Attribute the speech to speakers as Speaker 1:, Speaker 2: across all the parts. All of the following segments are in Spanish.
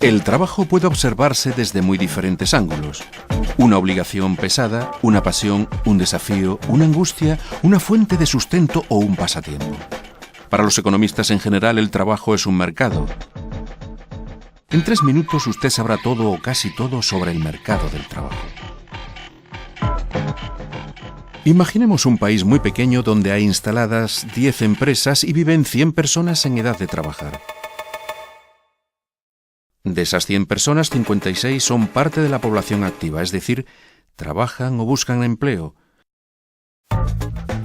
Speaker 1: El trabajo puede observarse desde muy diferentes ángulos. Una obligación pesada, una pasión, un desafío, una angustia, una fuente de sustento o un pasatiempo. Para los economistas en general, el trabajo es un mercado. En 3 minutos usted sabrá todo o casi todo sobre el mercado del trabajo. Imaginemos un país muy pequeño donde hay instaladas 10 empresas y viven 100 personas en edad de trabajar. De esas 100 personas, 56 son parte de la población activa, es decir, trabajan o buscan empleo.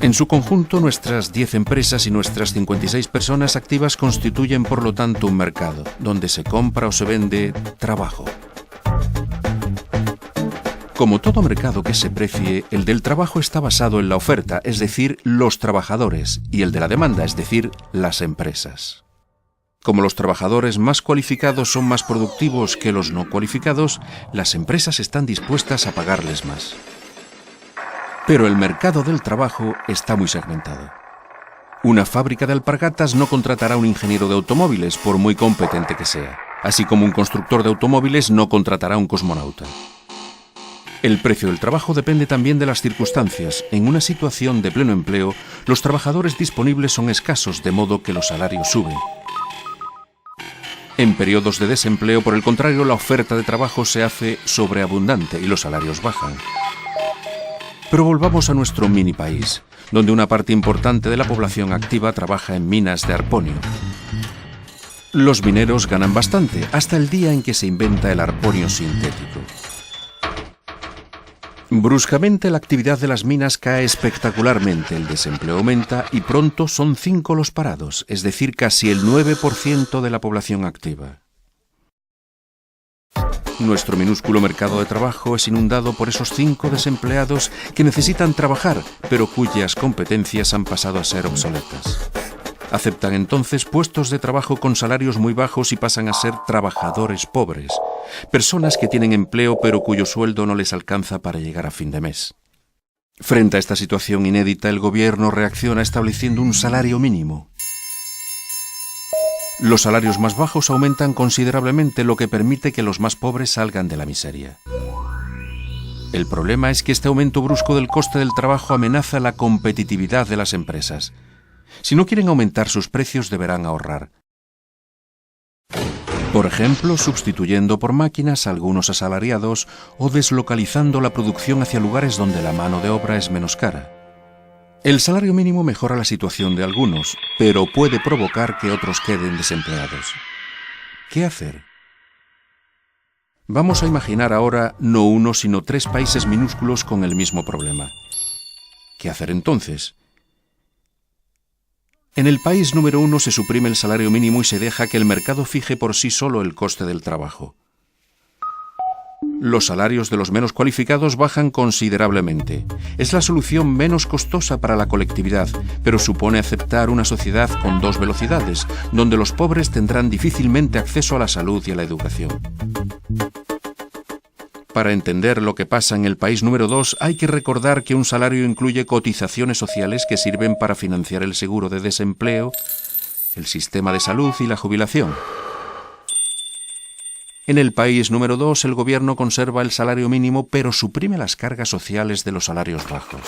Speaker 1: En su conjunto, nuestras 10 empresas y nuestras 56 personas activas constituyen, por lo tanto, un mercado, donde se compra o se vende trabajo. Como todo mercado que se precie, el del trabajo está basado en la oferta, es decir, los trabajadores, y el de la demanda, es decir, las empresas. Como los trabajadores más cualificados son más productivos que los no cualificados, las empresas están dispuestas a pagarles más. Pero el mercado del trabajo está muy segmentado. Una fábrica de alpargatas no contratará a un ingeniero de automóviles, por muy competente que sea, así como un constructor de automóviles no contratará a un cosmonauta. El precio del trabajo depende también de las circunstancias. En una situación de pleno empleo, los trabajadores disponibles son escasos, de modo que los salarios suben. En periodos de desempleo, por el contrario, la oferta de trabajo se hace sobreabundante y los salarios bajan. Pero volvamos a nuestro mini país, donde una parte importante de la población activa trabaja en minas de arponio. Los mineros ganan bastante, hasta el día en que se inventa el arponio sintético. Bruscamente la actividad de las minas cae espectacularmente, el desempleo aumenta y pronto son 5 los parados, es decir, casi el 9% de la población activa. Nuestro minúsculo mercado de trabajo es inundado por esos 5 desempleados que necesitan trabajar, pero cuyas competencias han pasado a ser obsoletas. Aceptan entonces puestos de trabajo con salarios muy bajos y pasan a ser trabajadores pobres, personas que tienen empleo pero cuyo sueldo no les alcanza para llegar a fin de mes. Frente a esta situación inédita, el gobierno reacciona estableciendo un salario mínimo. Los salarios más bajos aumentan considerablemente, lo que permite que los más pobres salgan de la miseria. El problema es que este aumento brusco del coste del trabajo amenaza la competitividad de las empresas. Si no quieren aumentar sus precios, deberán ahorrar. Por ejemplo, sustituyendo por máquinas a algunos asalariados o deslocalizando la producción hacia lugares donde la mano de obra es menos cara. El salario mínimo mejora la situación de algunos, pero puede provocar que otros queden desempleados. ¿Qué hacer? Vamos a imaginar ahora no 1, sino 3 países minúsculos con el mismo problema. ¿Qué hacer entonces? En el país número 1 se suprime el salario mínimo y se deja que el mercado fije por sí solo el coste del trabajo. Los salarios de los menos cualificados bajan considerablemente. Es la solución menos costosa para la colectividad, pero supone aceptar una sociedad con 2 velocidades, donde los pobres tendrán difícilmente acceso a la salud y a la educación. Para entender lo que pasa en el país número 2, hay que recordar que un salario incluye cotizaciones sociales que sirven para financiar el seguro de desempleo, el sistema de salud y la jubilación. En el país número 2, el gobierno conserva el salario mínimo, pero suprime las cargas sociales de los salarios bajos.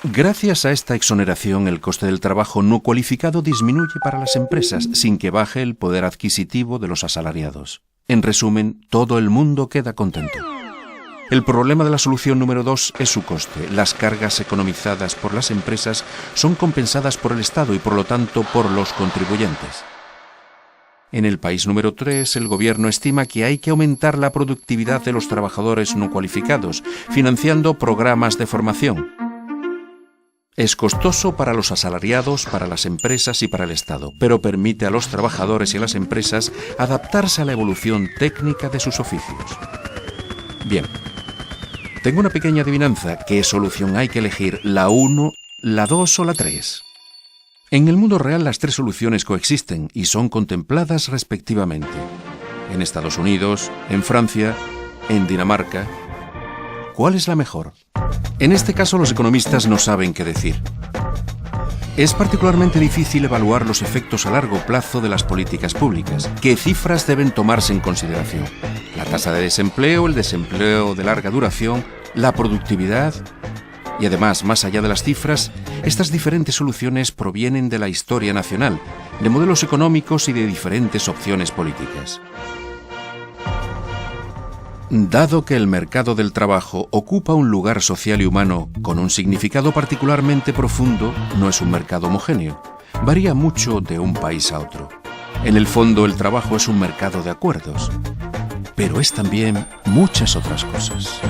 Speaker 1: Gracias a esta exoneración, el coste del trabajo no cualificado disminuye para las empresas, sin que baje el poder adquisitivo de los asalariados. En resumen, todo el mundo queda contento. El problema de la solución número 2 es su coste. Las cargas economizadas por las empresas son compensadas por el Estado y, por lo tanto, por los contribuyentes. En el país número 3, el gobierno estima que hay que aumentar la productividad de los trabajadores no cualificados, financiando programas de formación. Es costoso para los asalariados, para las empresas y para el Estado, pero permite a los trabajadores y a las empresas adaptarse a la evolución técnica de sus oficios. Bien, tengo una pequeña adivinanza. ¿Qué solución hay que elegir? ¿La 1, la 2 o la 3? En el mundo real las 3 soluciones coexisten y son contempladas respectivamente. En Estados Unidos, en Francia, en Dinamarca. ¿Cuál es la mejor? En este caso los economistas no saben qué decir. Es particularmente difícil evaluar los efectos a largo plazo de las políticas públicas. ¿Qué cifras deben tomarse en consideración? La tasa de desempleo, el desempleo de larga duración, la productividad. Y además, más allá de las cifras, estas diferentes soluciones provienen de la historia nacional, de modelos económicos y de diferentes opciones políticas. Dado que el mercado del trabajo ocupa un lugar social y humano con un significado particularmente profundo, no es un mercado homogéneo. Varía mucho de un país a otro. En el fondo, el trabajo es un mercado de acuerdos, pero es también muchas otras cosas.